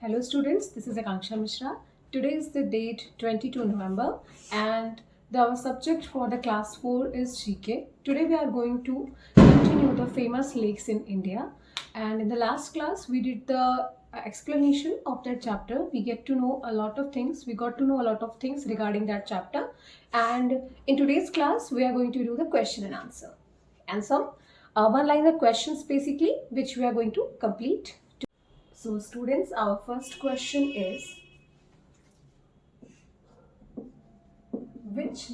Hello students, this is Akanksha Mishra. Today is the date 22 November and our subject for the class 4 is GK. Today we are going to continue the famous lakes in India, and in the last class we did the explanation of that chapter. We got to know a lot of things regarding that chapter, and in today's class we are going to do the question and answer and some one-liner questions basically, which we are going to complete. So students, our first question is, which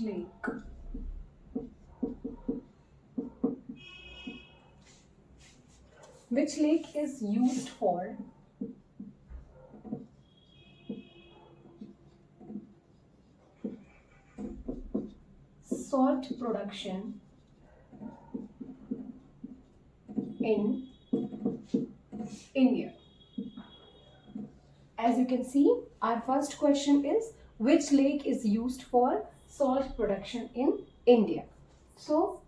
lake is used for salt production in India? As you can see, our first question is, which lake is used for salt production in India? So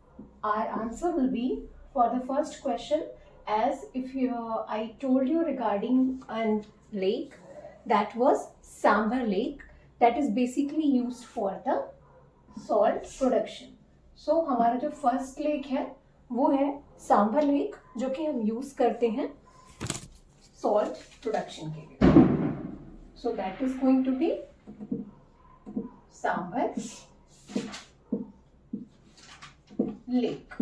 our answer will be for the first question, as if I told you regarding a lake, that was Sambhar Lake, that is basically used for the salt production. So हमारा जो first lake है वो है Sambhar lake, जो कि हम use करते हैं सॉल्ट प्रोडक्शन के लिए. So that is going to be Sambhar Lake.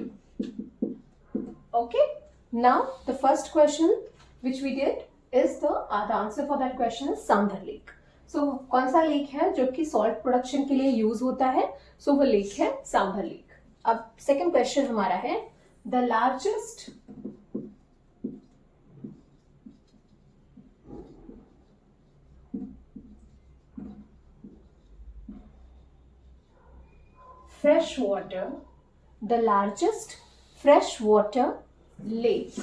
Okay. Now the first question which we did is the answer for that question is Sambhar Lake. So कौन सा लेक है जो कि सॉल्ट प्रोडक्शन के लिए use होता है? सो वो लेक है सांभर लेक. अब सेकंड क्वेश्चन हमारा है, the largest freshwater lake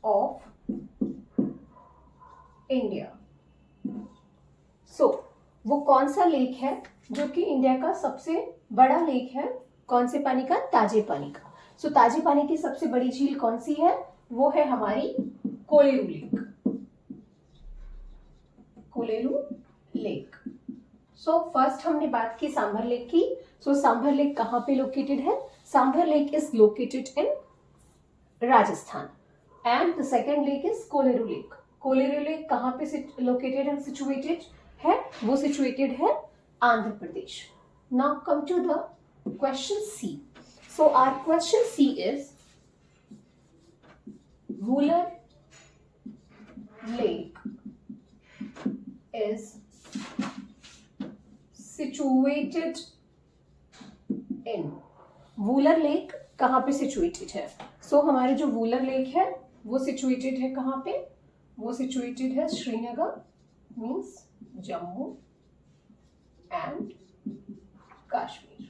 of India. So वो कौन सा लेक है जो कि इंडिया का सबसे बड़ा लेक है? कौन से पानी का? ताजे पानी का. सो ताजे पानी की सबसे बड़ी झील कौन सी है? वो है हमारी Kolleru lake. Kolleru lake. So first हमने बात की सांभर लेक की. सो सांभर लेक कहाँ पे लोकेटेड है? Sambhar lake is located in Rajasthan. And the second lake is Kolleru lake. Kolleru lake कहाँ पे लोकेटेड एंड सिचुएटेड है? वो सिचुएटेड है Andhra Pradesh. Now come to the question C. So our question C is, Wular lake is situated in. Wular lake कहाँ पे situated है? सो हमारे जो वूलर लेक है वो सिचुएटेड है कहाँ पे? वो सिचुएटेड है Srinagar, means Jammu and Kashmir.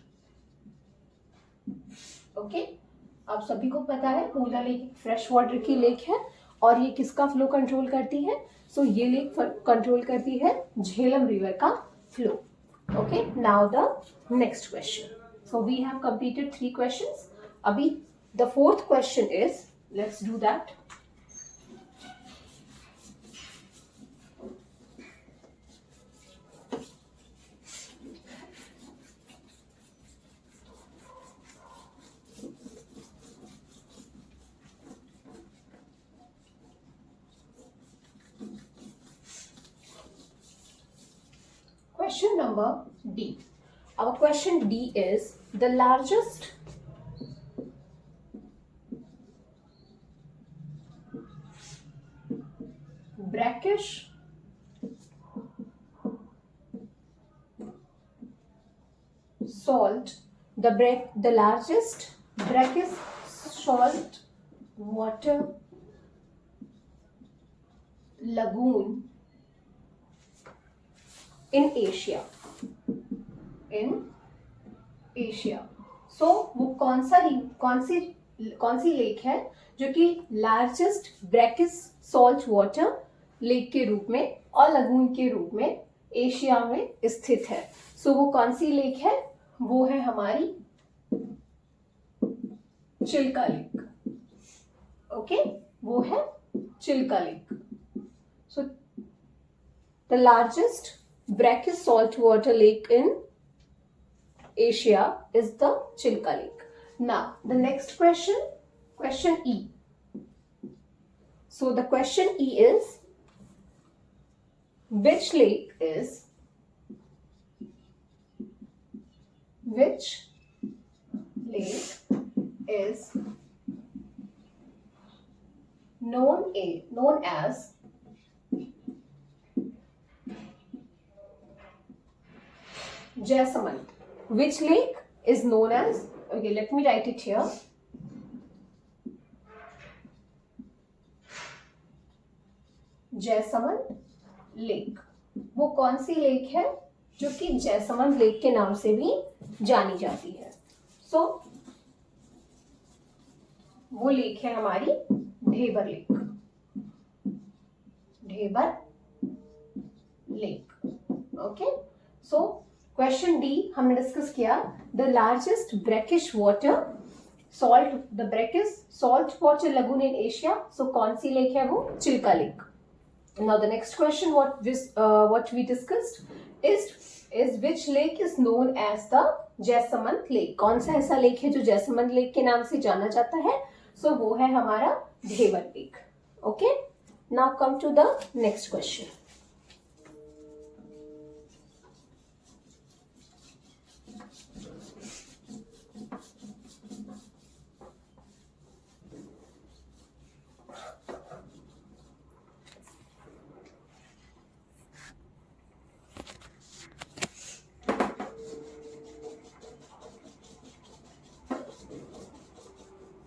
Okay. आप सभी को पता है वूलर लेक फ्रेश वाटर की लेक है और ये किसका फ्लो कंट्रोल करती है? सो ये लेक कंट्रोल करती है झेलम रिवर का flow. Okay. Now the next question. So we have completed 3 questions. अभी the fourth question is, let's do that. Question number D. Our question D is, the largest brackish salt, the largest brackish salt water lagoon in Asia. So वो कौन सी lake है जो कि largest brackish salt water lake के रूप में और लगून के रूप में एशिया में स्थित है? सो वो कौन सी लेक है? वो है हमारी चिल्का लेक. ओके. वो है Chilka Lake. So the largest brackish saltwater lake in Asia is the Chilka Lake. Now the next question, question E. So the question E is, which lake is known as Jaisamand? Which lake is known as, okay, let me write it here. Jaisamand lake. वो कौन सी lake है जो कि Jaisamand lake के नाम से भी जानी जाती है? सो वो लेक है हमारी Dhebar lake. Dhebar lake. Okay. So question D हमने डिस्कस किया. The largest brackish water brackish salt water lagoon in Asia. So कौन सी लेक है वो? Chilka lake. Now the next question what we discussed is which lake is known as the Jaisamand lake. कौन सा ऐसा lake है जो जैसमंद लेक के नाम से जाना जाता है? सो वो है हमारा Dhebar lake. Okay. Now come to the next question.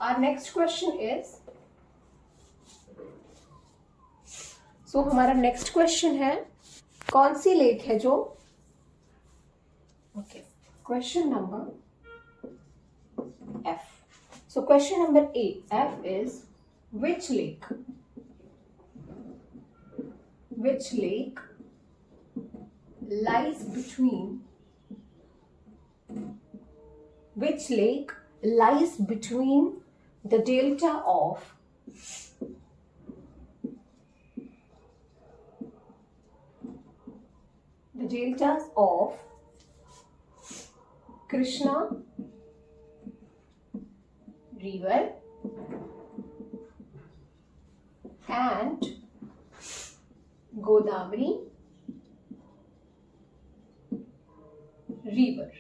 Our next question is, so हमारा नेक्स्ट क्वेश्चन है, कौन सी लेक है जो, okay, question number F. So question number A, F is which lake lies between the delta of the deltas of Krishna river and Godavari river.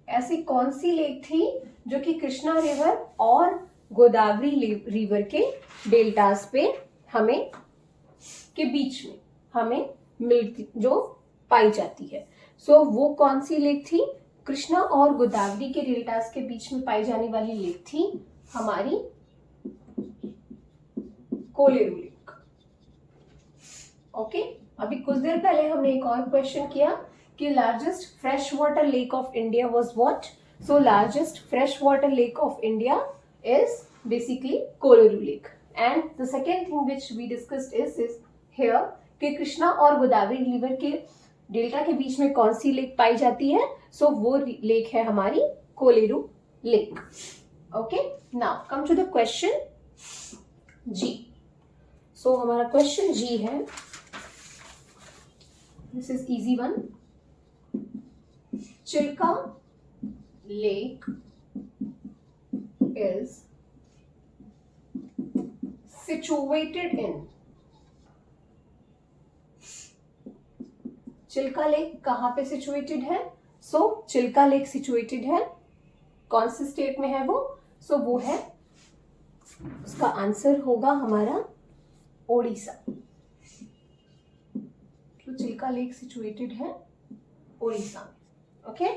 ऐसी कौन सी lake थी जो कि कृष्णा रिवर और गोदावरी रिवर के डेल्टास पे हमें के बीच में हमें मिलती, जो पाई जाती है? सो वो कौन सी लेक थी? कृष्णा और गोदावरी के डेल्टास के बीच में पाई जाने वाली लेक थी हमारी कोलेरू लेक. ओके. अभी कुछ देर पहले हमने एक और क्वेश्चन किया कि largest fresh water lake of India was what? So largest fresh water lake of India is basically Koleru Lake. And the second thing which we discussed is here कि कृष्णा और गोदावरी रिवर के डेल्टा के बीच में कौन सी lake पाई जाती है? सो वो लेक है हमारी Kolleru lake. Okay. Now come to the question G. So हमारा क्वेश्चन जी है, this is easy one. Chilka lake is situated in, Chilka lake कहां पे सिचुएटेड है? सो चिल्का लेक सिचुएटेड है कौन से स्टेट में है वो? सो वो है, उसका आंसर होगा हमारा ओडिशा. तो चिल्का लेक सिचुएटेड है Odisha. Okay.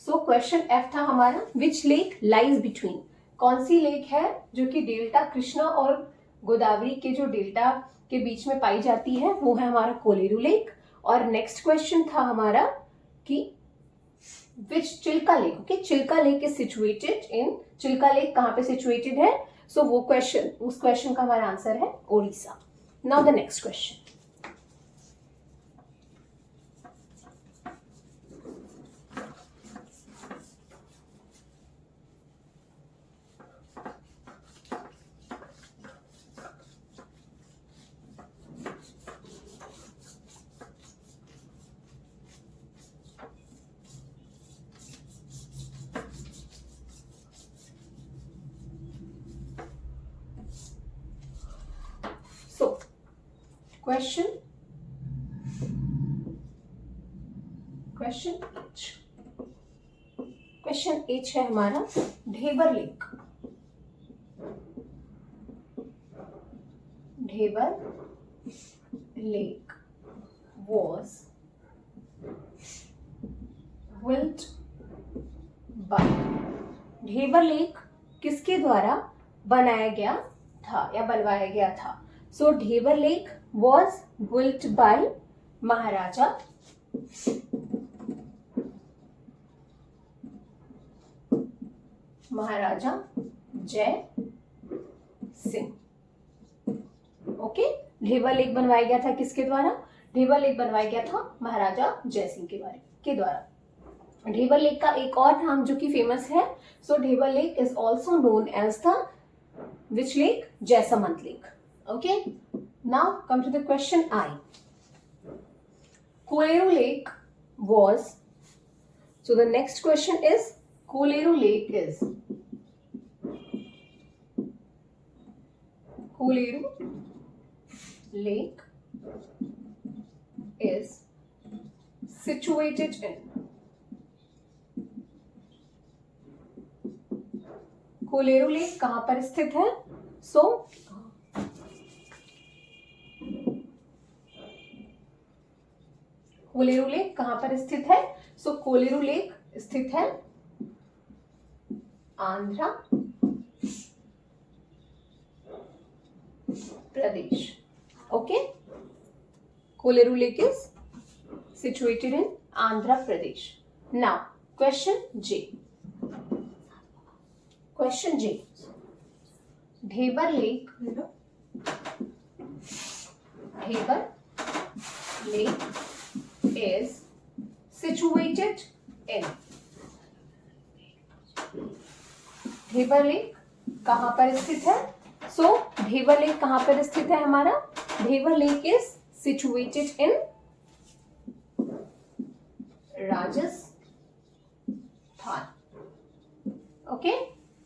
So question F था हमारा, विच लेक लाइज बिटवीन. कौन सी लेक है जो कि डेल्टा कृष्णा और गोदावरी के जो डेल्टा के बीच में पाई जाती है? वो है हमारा कोलेरू लेक. और नेक्स्ट क्वेश्चन था हमारा कि which Chilka lake. Okay. Chilka lake is situated in, Chilka lake कहां पे सिचुएटेड है? सो वो क्वेश्चन, उस क्वेश्चन का हमारा आंसर है Odisha. Now the next question. Question question H है हमारा Dhebar lake. Dhebar lake was built by। Dhebar lake किसके द्वारा बनाया गया था या बनवाया गया था? So Dhebar lake was built by Maharaja Jai Singh. Okay, Dhebar lake बनवाया गया था किसके द्वारा? ढेबर लेक बनवाया गया था महाराजा जय सिंह के द्वारा। ढेबर लेक का एक और नाम जो कि फेमस है, so Dhebar lake is also known as the which lake? Jaisamand lake. Okay, now come to the question I. Kolleru lake was, so the next question is Koleru Lake is, Koleru Lake is situated in, Kolleru lake कहां पर स्थित है? सो Kolleru lake कहां पर स्थित है? सो Kolleru lake स्थित है Andhra Pradesh. Okay, Kolleru lake is situated in Andhra Pradesh. Now question J. Question J, Dhebar lake is situated in, Dhebar lake कहां पर स्थित है? सो ढेबर लेक कहां पर स्थित है हमारा? Dhebar lake is situated in Rajasthan. Okay,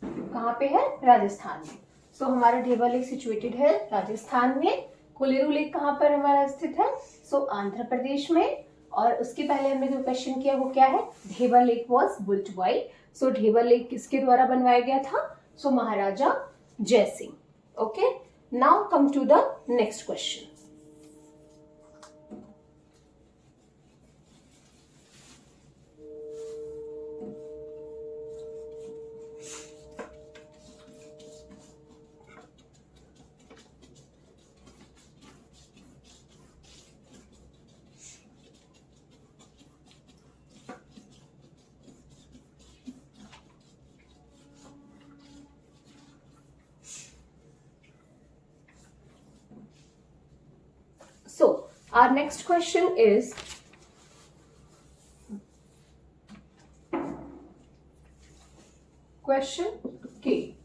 कहां पे है? राजस्थान में। सो हमारा ढेबर लेक सिचुएटेड है राजस्थान में। कोलेरू लेक कहां पर हमारा स्थित है? सो आंध्र प्रदेश में। और उसके पहले हमने जो क्वेश्चन किया वो क्या है? Dhebar lake was built by. So Dhebar lake किसके द्वारा बनवाया गया था? So Maharaja Jai Singh. Okay, now come to the next question. So our next question is, question K,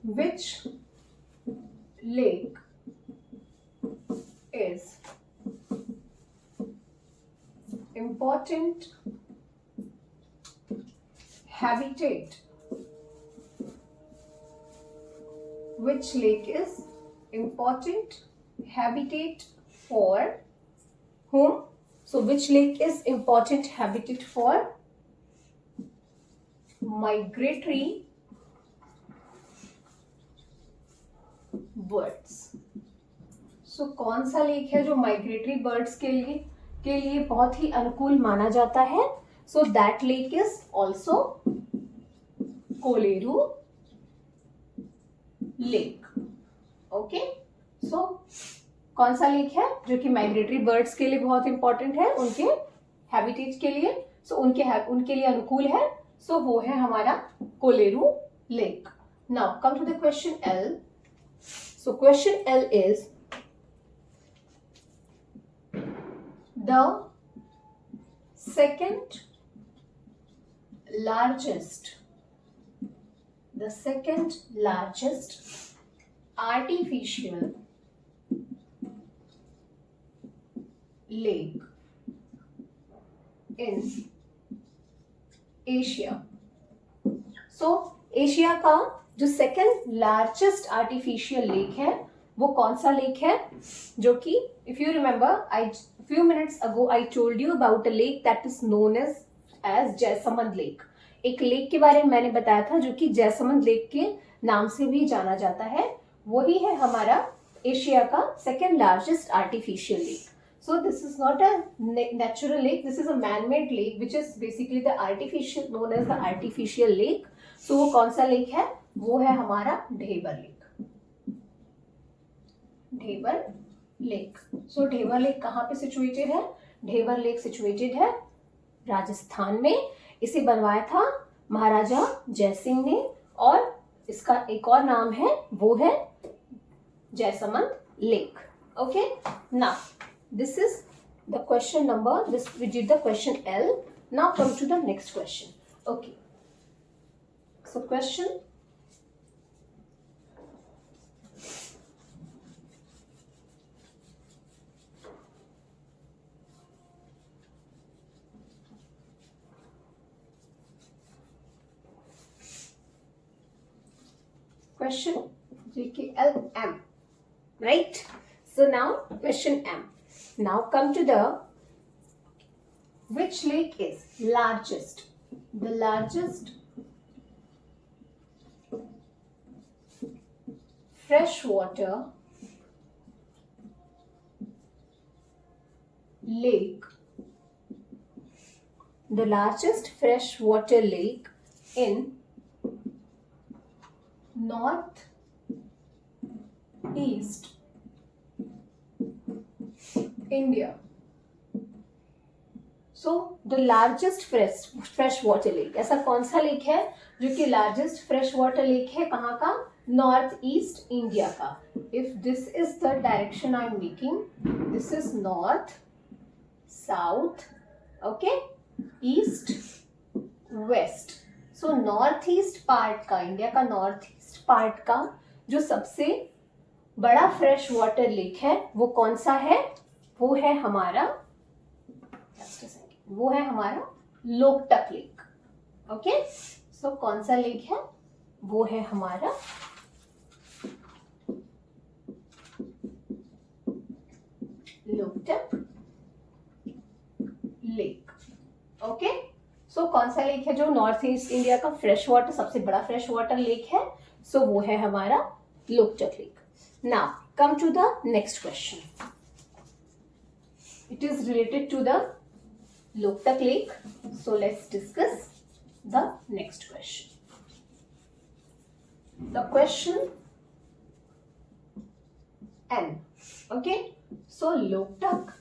which lake is important habitat? Which lake is important habitat for whom? So which lake is important habitat for migratory birds? So कौन सा lake है जो migratory birds के लिए बहुत ही अनुकूल माना जाता है? So that lake is also Kolleru lake. Okay, so कौन सा लेक है जो कि माइग्रेटरी बर्ड्स के लिए बहुत इंपॉर्टेंट है, उनके हैबिटेट के लिए, सो उनके लिए अनुकूल है, सो वो है हमारा Kolleru lake. Now come to the question L. So question L is the second largest artificial lake in Asia। So Asia का जो सेकेंड लार्जेस्ट आर्टिफिशियल लेक है वो कौन सा लेक है, जो कि if you remember I few minutes ago I told you about a lake that is known as Jaisamand lake. एक लेक के बारे में मैंने बताया था जो कि जयसमंद लेक के नाम से भी जाना जाता है। वही है हमारा एशिया का second largest artificial lake. So this is not a natural lake, this is a man-made lake which is basically the artificial, known as the artificial lake. So वो कौन सा लेक है, वो है हमारा Dhebar lake. Dhebar lake. So Dhebar lake कहाँ पे situated है? ढेबर लेक सिचुएटेड है राजस्थान में। इसे बनवाया था महाराजा जयसिंह ने और इसका एक और नाम है, वो है Jaisamand lake. Okay, now this is the question number, this we did the question L. Now come to the next question. Okay, so question GKLM, right? So now question M. Now come to the which lake is largest? The largest freshwater lake. The largest freshwater lake in northeast India. So the largest fresh water lake, ऐसा कौन सा lake है जो कि largest fresh water lake है, कहाँ का? North east India का। If this is the direction I am making, this is north, south, okay, east, west. So north east part का, इंडिया का नॉर्थ ईस्ट पार्ट का जो सबसे बड़ा फ्रेश वाटर लेक है वो कौन सा है? वो है हमारा लोकटक लेक। ओके, सो कौन सा लेक है? वो है हमारा लोकटक लेक। ओके, सो कौन सा लेक है जो नॉर्थ ईस्ट इंडिया का फ्रेश वाटर, सबसे बड़ा फ्रेश वाटर लेक है? सो वो है हमारा Loktak lake. Now come to the next question. It is related to the Loktak Lake. So let's discuss the next question. The question N. Okay. So Loktak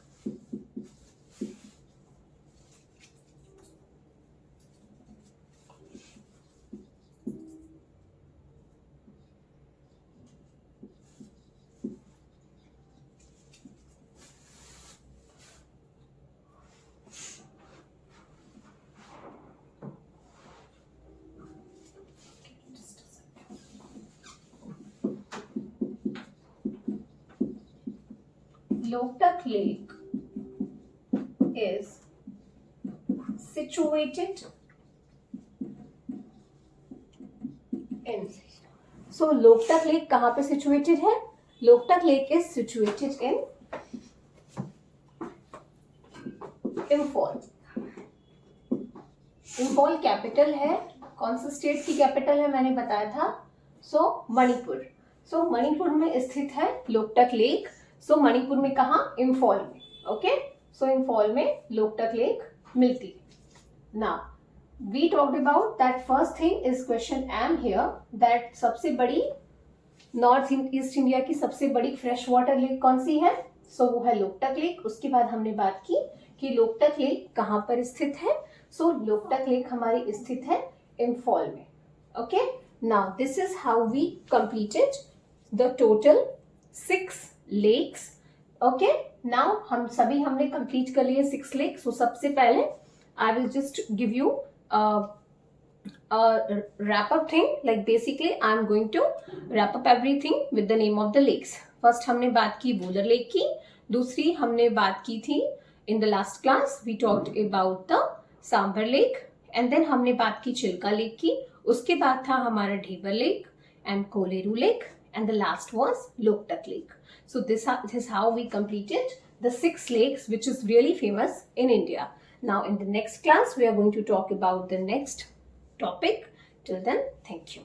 Loktak Lake is situated in. So Loktak Lake कहाँ पे situated है? Loktak Lake is situated in Imphal. Imphal capital है। कौन सा state की capital है मैंने बताया था? सो मणिपुर। सो मणिपुर में स्थित है लोकटक लेक। सो मणिपुर में कहाँ? इम्फॉल में। ओके, सो इम्फॉल में लोकटक लेक मिलती है। Now we talked about that first thing is question M here, that सबसे बड़ी नॉर्थ ईस्ट इंडिया की सबसे बड़ी फ्रेश वाटर लेक कौन सी है? सो वो है लोकटक लेक। उसके बाद हमने बात की कि लोकटक लेक कहाँ पर स्थित है। सो लोकटक लेक हमारी स्थित है इम्फॉल में। Okay, now this is how we completed the total 6 lakes. Okay, now हमने कंप्लीट कर लिए 6 लेक्स। सो सबसे पहले I will just give you wrap up thing, like basically I am going to wrap up everything with the name of the lakes. First हमने बात की Wular lake की, दूसरी हमने बात की थी in the last class we talked about the Sambhar lake, and then हमने बात की चिल्का लेक की। उसके बाद था हमारा Dhebar lake and Kolleru lake, and the last was Loktak Lake. So this is how we completed the 6 lakes which is really famous in India. Now in the next class we are going to talk about the next topic. Till then, thank you.